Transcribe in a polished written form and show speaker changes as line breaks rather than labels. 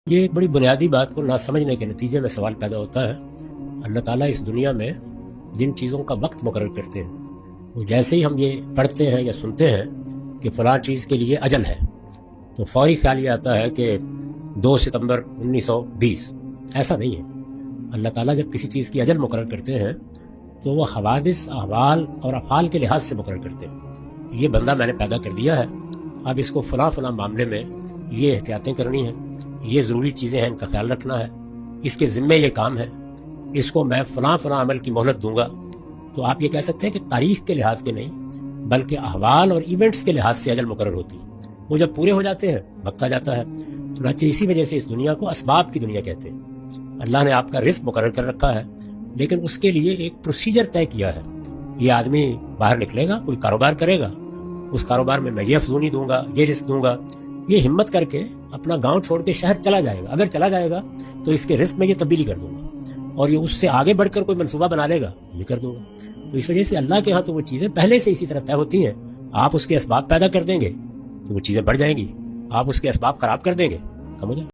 یہ ایک بڑی بنیادی بات کو نہ سمجھنے کے نتیجے میں سوال پیدا ہوتا ہے۔ اللہ تعالیٰ اس دنیا میں جن چیزوں کا وقت مقرر کرتے ہیں، وہ جیسے ہی ہم یہ پڑھتے ہیں یا سنتے ہیں کہ فلاں چیز کے لیے اجل ہے، تو فوری خیال یہ آتا ہے کہ 2 ستمبر 1920۔ ایسا نہیں ہے۔ اللہ تعالیٰ جب کسی چیز کی اجل مقرر کرتے ہیں تو وہ حوادث، احوال اور افعال کے لحاظ سے مقرر کرتے ہیں۔ یہ بندہ میں نے پیدا کر دیا ہے، اب اس کو فلاں فلاں معاملے میں یہ احتیاطیں کرنی ہیں، یہ ضروری چیزیں ہیں، ان کا خیال رکھنا ہے، اس کے ذمے یہ کام ہے، اس کو میں فلاں فلاں عمل کی مہلت دوں گا۔ تو آپ یہ کہہ سکتے ہیں کہ تاریخ کے لحاظ کے نہیں بلکہ احوال اور ایونٹس کے لحاظ سے اجل مقرر ہوتی ہے۔ وہ جب پورے ہو جاتے ہیں وقت آ جاتا ہے۔ چنانچہ اسی وجہ سے اس دنیا کو اسباب کی دنیا کہتے ہیں۔ اللہ نے آپ کا رزق مقرر کر رکھا ہے، لیکن اس کے لیے ایک پروسیجر طے کیا ہے۔ یہ آدمی باہر نکلے گا، کوئی کاروبار کرے گا، اس کاروبار میں یہ افزونی دوں گا، یہ رزق دوں گا، یہ ہمت کر کے اپنا گاؤں چھوڑ کے شہر چلا جائے گا۔ اگر چلا جائے گا تو اس کے رزق میں یہ تبدیلی کر دوں گا، اور یہ اس سے آگے بڑھ کر کوئی منصوبہ بنا لے گا، یہ کر دوں گا۔ تو اس وجہ سے اللہ کے ہاں تو وہ چیزیں پہلے سے اسی طرح طے ہوتی ہیں۔ آپ اس کے اسباب پیدا کر دیں گے تو وہ چیزیں بڑھ جائیں گی، آپ اس کے اسباب خراب کر دیں گے، کم ہو جائیں گے۔